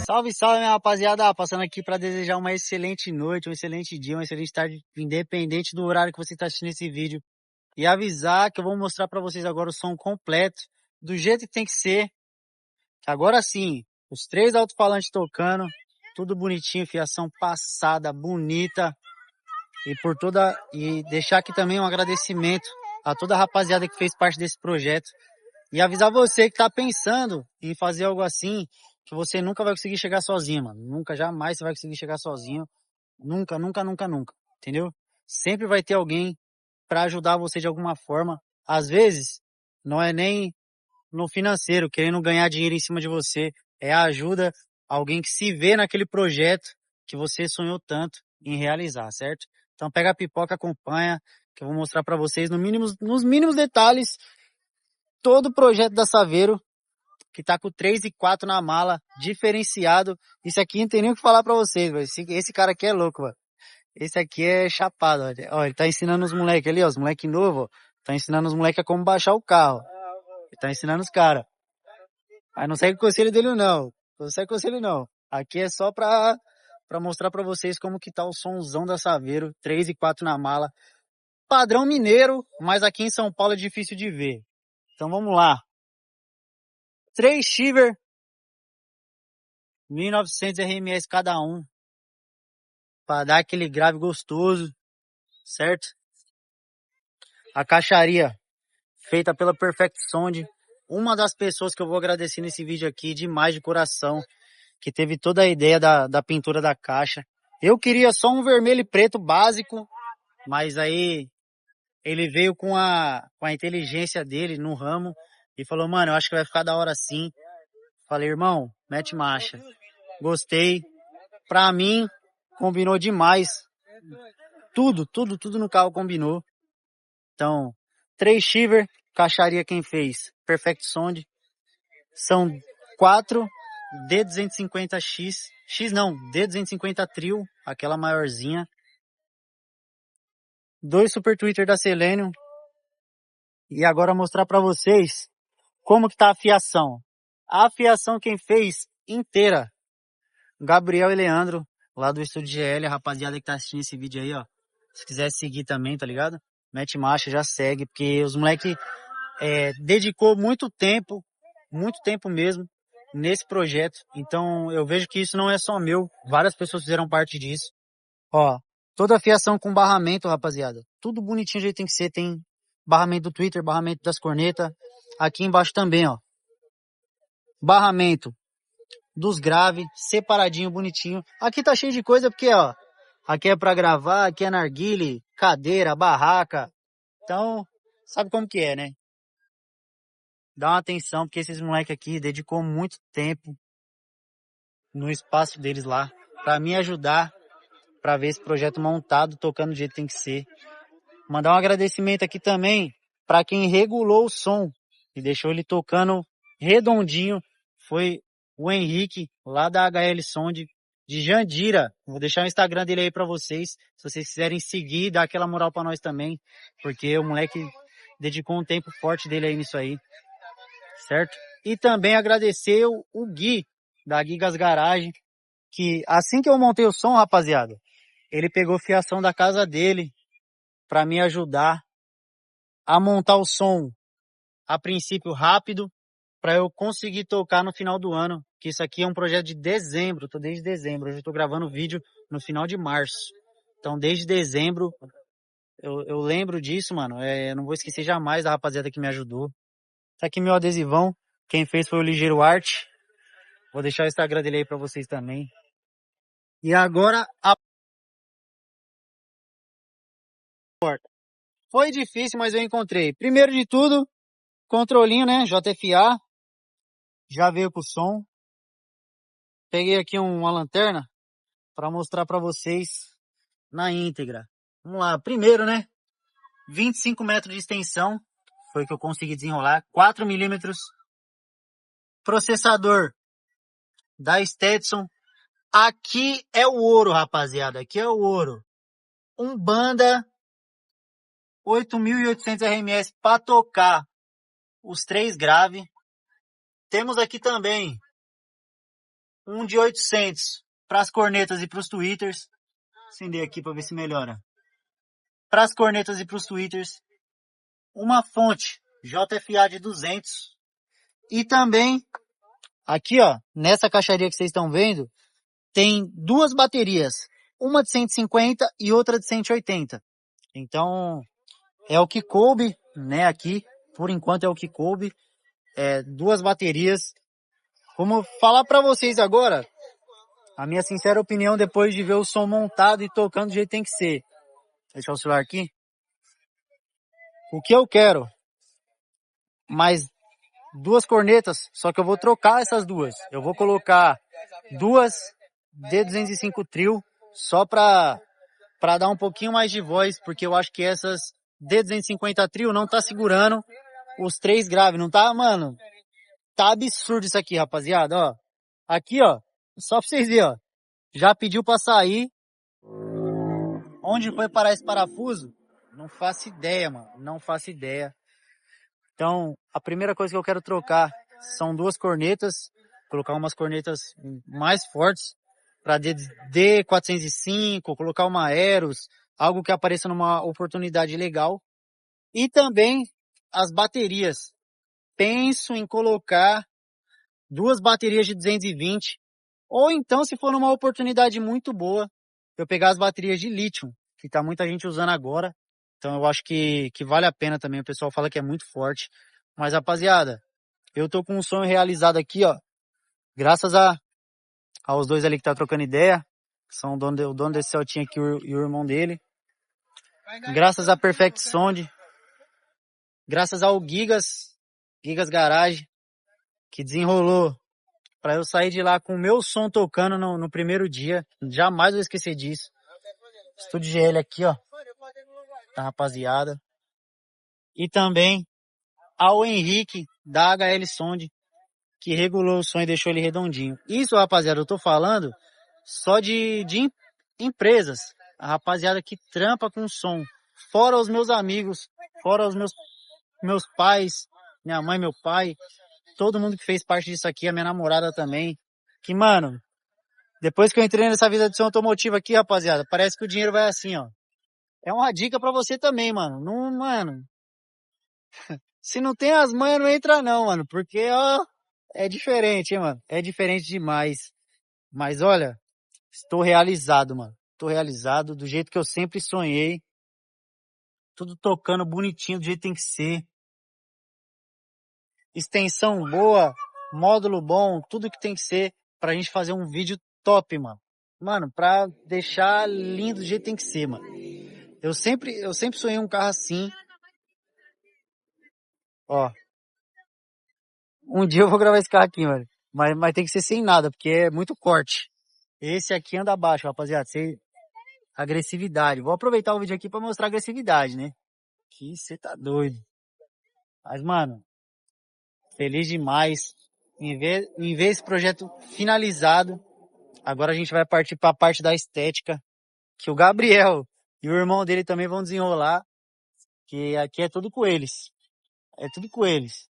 Salve, salve, minha rapaziada. Passando aqui para desejar uma excelente noite, um excelente dia, uma excelente tarde, independente do horário que você está assistindo esse vídeo. E avisar que eu vou mostrar para vocês agora o som completo, do jeito que tem que ser. Agora sim, os 3 alto-falantes tocando, tudo bonitinho, fiação passada, bonita. E deixar aqui também um agradecimento a toda a rapaziada que fez parte desse projeto. E avisar você que tá pensando em fazer algo assim, que você nunca vai conseguir chegar sozinho, mano. Nunca, jamais você vai conseguir chegar sozinho. Nunca, nunca, nunca, nunca. Entendeu? Sempre vai ter alguém para ajudar você de alguma forma. Às vezes, não é nem no financeiro, querendo ganhar dinheiro em cima de você. É a ajuda, alguém que se vê naquele projeto que você sonhou tanto em realizar, certo? Então pega a pipoca, acompanha, que eu vou mostrar para vocês nos mínimos detalhes todo o projeto da Saveiro, que tá com 3 e 4 na mala, diferenciado. Isso aqui não tem nem o que falar pra vocês, velho. Esse cara aqui é louco, mano. Esse aqui é chapado, olha. Ó, ele tá ensinando os moleques ali, ó, os moleques novos, ó. Tá ensinando os moleques a como baixar o carro. Ele tá ensinando os caras. Aí não segue o conselho dele não. Não segue o conselho não. Aqui é só pra mostrar pra vocês como que tá o sonzão da Saveiro, 3 e 4 na mala. Padrão mineiro, mas aqui em São Paulo é difícil de ver. Então vamos lá. 3 Shiver 1900 RMS cada um, para dar aquele grave gostoso, certo? A caixaria feita pela Perfect Sound, uma das pessoas que eu vou agradecer nesse vídeo aqui, demais de coração, que teve toda a ideia da pintura da caixa. Eu queria só um vermelho e preto básico, mas aí ele veio com a inteligência dele no ramo e falou, mano, eu acho que vai ficar da hora assim. Falei, irmão, mete marcha. Gostei. Pra mim, combinou demais. Tudo no carro combinou. Então, 3 Shiver, caixaria quem fez? Perfect Sound. São 4 D250X. X não, D250 Trio, aquela maiorzinha. 2 Super Twitter da Selenium. E agora mostrar pra vocês como que tá a fiação. A fiação quem fez inteira. Gabriel e Leandro, lá do Estúdio GL, a rapaziada que tá assistindo esse vídeo aí, ó. Se quiser seguir também, tá ligado? Mete marcha, já segue, porque os moleque dedicou muito tempo mesmo, nesse projeto. Então eu vejo que isso não é só meu, várias pessoas fizeram parte disso. Ó, toda a fiação com barramento, rapaziada. Tudo bonitinho do jeito que tem que ser. Tem barramento do Twitter, barramento das cornetas. Aqui embaixo também, ó. Barramento dos graves, separadinho, bonitinho. Aqui tá cheio de coisa porque, ó, aqui é pra gravar, aqui é narguile, cadeira, barraca. Então, sabe como que é, né? Dá uma atenção, porque esses moleques aqui dedicou muito tempo no espaço deles lá pra me ajudar, pra ver esse projeto montado, tocando do jeito que tem que ser. Mandar um agradecimento aqui também pra quem regulou o som e deixou ele tocando redondinho. Foi o Henrique, lá da HL Sound, de Jandira. Vou deixar o Instagram dele aí pra vocês, se vocês quiserem seguir, dar aquela moral pra nós também, porque o moleque dedicou um tempo forte dele aí nisso aí, certo? E também agradecer o Gui, da Gigas Garage, que assim que eu montei o som, rapaziada, ele pegou fiação da casa dele pra me ajudar a montar o som, a princípio rápido, para eu conseguir tocar no final do ano, que isso aqui é um projeto de dezembro, tô desde dezembro, hoje eu tô gravando o vídeo no final de março. Então desde dezembro, eu lembro disso, mano, eu não vou esquecer jamais da rapaziada que me ajudou. Tá aqui meu adesivão, quem fez foi o Ligeiro Arte, vou deixar o Instagram dele aí pra vocês também. E agora a porta. Foi difícil, mas eu encontrei. Primeiro de tudo, controlinho, né, JFA, já veio com o som. Peguei aqui uma lanterna para mostrar para vocês na íntegra. Vamos lá, primeiro, né? 25 metros de extensão, foi o que eu consegui desenrolar. 4 milímetros. Processador da Stetson. Aqui é o ouro, rapaziada. Aqui é o ouro. Um Banda 8.800 RMS para tocar os 3 graves. Temos aqui também um de 800 para as cornetas e para os tweeters. Vou acender aqui para ver se melhora. Para as cornetas e para os tweeters, uma fonte JFA de 200 e também aqui, ó, nessa caixaria que vocês estão vendo, tem duas baterias, uma de 150 e outra de 180. Então, é o que coube, né, aqui, por enquanto é o que coube, duas baterias. Vamos falar para vocês agora a minha sincera opinião depois de ver o som montado e tocando do jeito que tem que ser. Deixa o celular aqui. O que eu quero? Mais duas cornetas, só que eu vou trocar essas duas. Eu vou colocar duas D205 Trio, só pra dar um pouquinho mais de voz, porque eu acho que essas D250 Trio não tá segurando os 3 graves, não tá, mano? Tá absurdo isso aqui, rapaziada, ó. Aqui, ó, só pra vocês verem, ó. Já pediu pra sair. Onde foi parar esse parafuso? Não faço ideia, mano. Não faço ideia. Então, a primeira coisa que eu quero trocar são duas cornetas. Colocar umas cornetas mais fortes para D405, colocar uma Eros, algo que apareça numa oportunidade legal. E também as baterias. Penso em colocar duas baterias de 220. Ou então, se for numa oportunidade muito boa, eu pegar as baterias de lítio, que tá muita gente usando agora. Então eu acho que vale a pena também. O pessoal fala que é muito forte. Mas, rapaziada, eu tô com um sonho realizado aqui, ó. Graças aos dois ali que tá trocando ideia. São o dono desse Celtinha aqui e o irmão dele. Graças a Perfect Sound. Graças ao Gigas Garage, que desenrolou pra eu sair de lá com o meu som tocando no primeiro dia. Jamais vou esquecer disso. Estúdio GL aqui, ó. Tá, rapaziada. E também ao Henrique, da HL Sound, que regulou o som e deixou ele redondinho. Isso, rapaziada, eu tô falando só de empresas. A rapaziada que trampa com som. Fora os meus amigos, fora os meus pais, minha mãe, meu pai. Todo mundo que fez parte disso aqui, a minha namorada também. Que, mano, depois que eu entrei nessa vida de som automotivo aqui, rapaziada, parece que o dinheiro vai assim, ó. É uma dica pra você também, mano. Não, mano. Se não tem as manhas, não entra não, mano. Porque, ó, é diferente, hein, mano. É diferente demais. Mas, olha, estou realizado, mano. Estou realizado do jeito que eu sempre sonhei. Tudo tocando bonitinho, do jeito que tem que ser. Extensão boa, módulo bom, tudo que tem que ser pra gente fazer um vídeo top, mano. Mano, pra deixar lindo do jeito que tem que ser, mano. Eu sempre sonhei um carro assim. Ó. Um dia eu vou gravar esse carro aqui, mano. Mas tem que ser sem nada, porque é muito corte. Esse aqui anda abaixo, rapaziada. Agressividade. Vou aproveitar o vídeo aqui pra mostrar agressividade, né? Que você tá doido. Mas, mano, feliz demais em ver esse projeto finalizado. Agora a gente vai partir pra parte da estética, que o Gabriel e o irmão dele também vão desenrolar, que aqui é tudo com eles. É tudo com eles.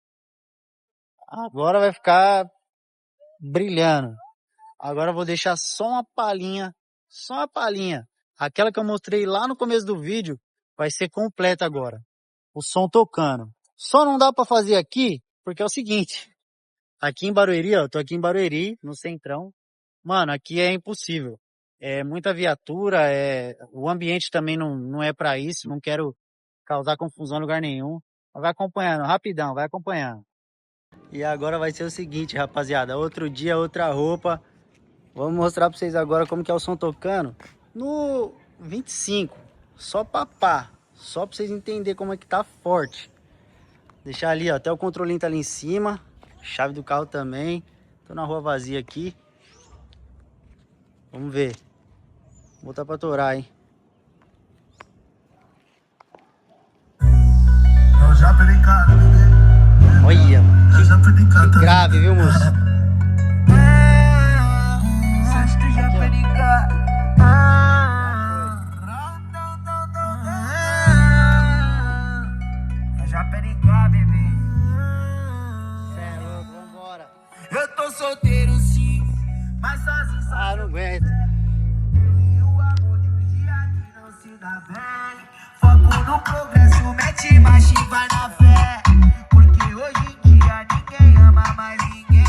Agora vai ficar brilhando. Agora eu vou deixar só uma palhinha. Aquela que eu mostrei lá no começo do vídeo vai ser completa agora. O som tocando. Só não dá pra fazer aqui, porque é o seguinte. Aqui em Barueri, ó, eu tô aqui em Barueri, no centrão. Mano, aqui é impossível. É muita viatura, o ambiente também não é pra isso. Não quero causar confusão em lugar nenhum. Vai acompanhando, rapidão, vai acompanhando. E agora vai ser o seguinte, rapaziada. Outro dia, outra roupa. Vamos mostrar pra vocês agora como que é o som tocando. No 25, só papá. Só pra vocês entenderem como é que tá forte. Deixar ali, ó, até o controlinho tá ali em cima. Chave do carro também. Tô na rua vazia aqui. Vamos ver. Vou botar pra torar, hein. Eu já perdi cara, bebê. Olha, Eu já perdi cara, que grave, viu, moço? Acho que já perdi cara. Eu já perdi cara, bebê. Cê é louco, vambora. Eu tô solteiro sim, mas Ainda bem, foco no progresso, mete marcha e vai na fé. Porque hoje em dia ninguém ama mais ninguém.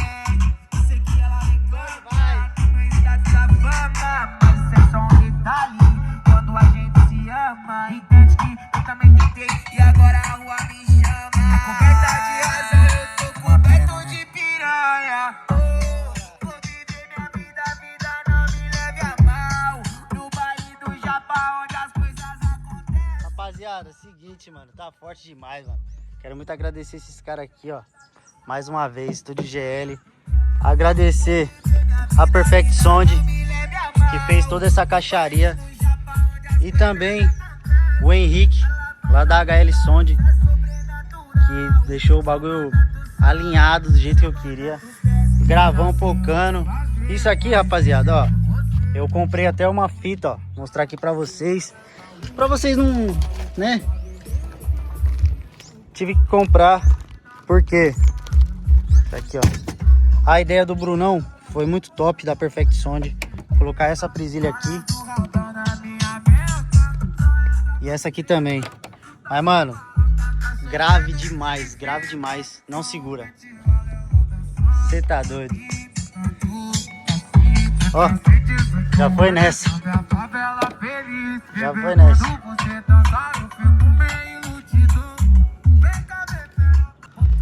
Sei que ela reclama, no status da fama, mas é só um detalhe. Quando a gente se ama, entende que eu também tentei e agora a rua me chama. Coberta de razão, eu tô coberto de piranha. Vou viver minha vida, a vida não me leve a mal. No baile do Japão, onde as coisas acontecem. Rapaziada, seguinte, mano, tá forte demais, mano. Quero muito agradecer esses caras aqui, ó. Mais uma vez, Estúdio GL. Agradecer a Perfect Sound, que fez toda essa caixaria. E também o Henrique, lá da HL Sound, que deixou o bagulho alinhado do jeito que eu queria. Gravão pocando. Isso aqui, rapaziada, ó. Eu comprei até uma fita, ó. Vou mostrar aqui pra vocês. Pra vocês não, né? Tive que comprar, porque isso aqui, ó. A ideia do Brunão foi muito top, da Perfect Sound. Colocar essa presilha aqui. E essa aqui também. Mas, mano, grave demais. Não segura. Você tá doido. Ó, já foi nessa. Já foi nessa.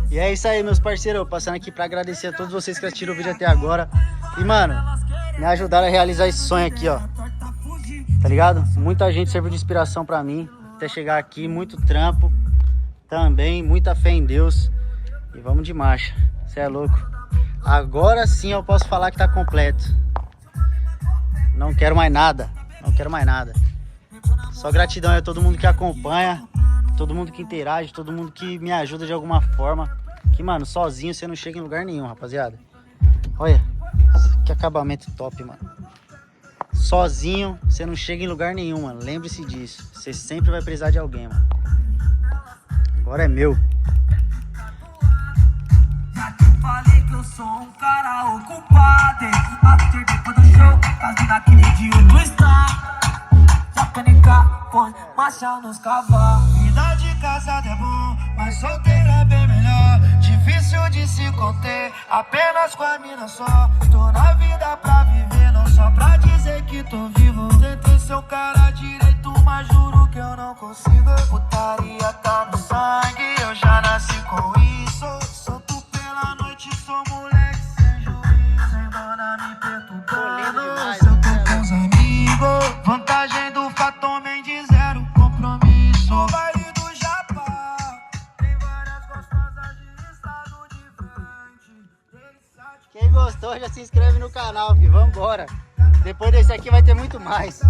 E é isso aí, meus parceiros. Passando aqui pra agradecer a todos vocês que assistiram o vídeo até agora. E, mano, me ajudaram a realizar esse sonho aqui, ó. Tá ligado? Muita gente serviu de inspiração pra mim até chegar aqui. Muito trampo também, muita fé em Deus. E vamos de marcha. Você é louco. Agora sim eu posso falar que tá completo. Não quero mais nada. Não quero mais nada. Só gratidão a todo mundo que acompanha, todo mundo que interage, todo mundo que me ajuda de alguma forma. Que, mano, sozinho você não chega em lugar nenhum, rapaziada. Olha, que acabamento top, mano. Sozinho você não chega em lugar nenhum, mano. Lembre-se disso. Você sempre vai precisar de alguém, mano. Agora é meu. Já te falei que eu sou um cara ocupado. After depois do show, caso naquele dia do estar. Já panicar, pois marcha nos cavalos. Vida de casado é bom, mas solteiro é bem melhor. Difícil de se conter, apenas com a mina só. Tô na vida pra viver, não só pra dizer que tô vivo. Tentei ser o cara direito, mas juro que eu não consigo. Putaria tá no sangue, eu já nasci com isso. Solto pela noite, sou moleque sem juízo. Embora me perturbando, se eu tô com os amigos. Vantagem do Fatomem de zero compromisso. No baile do Japão, tem várias gostosas de estado diferente. Quem gostou já se inscreve no canal, filho. Vambora. Depois desse aqui vai ter muito mais.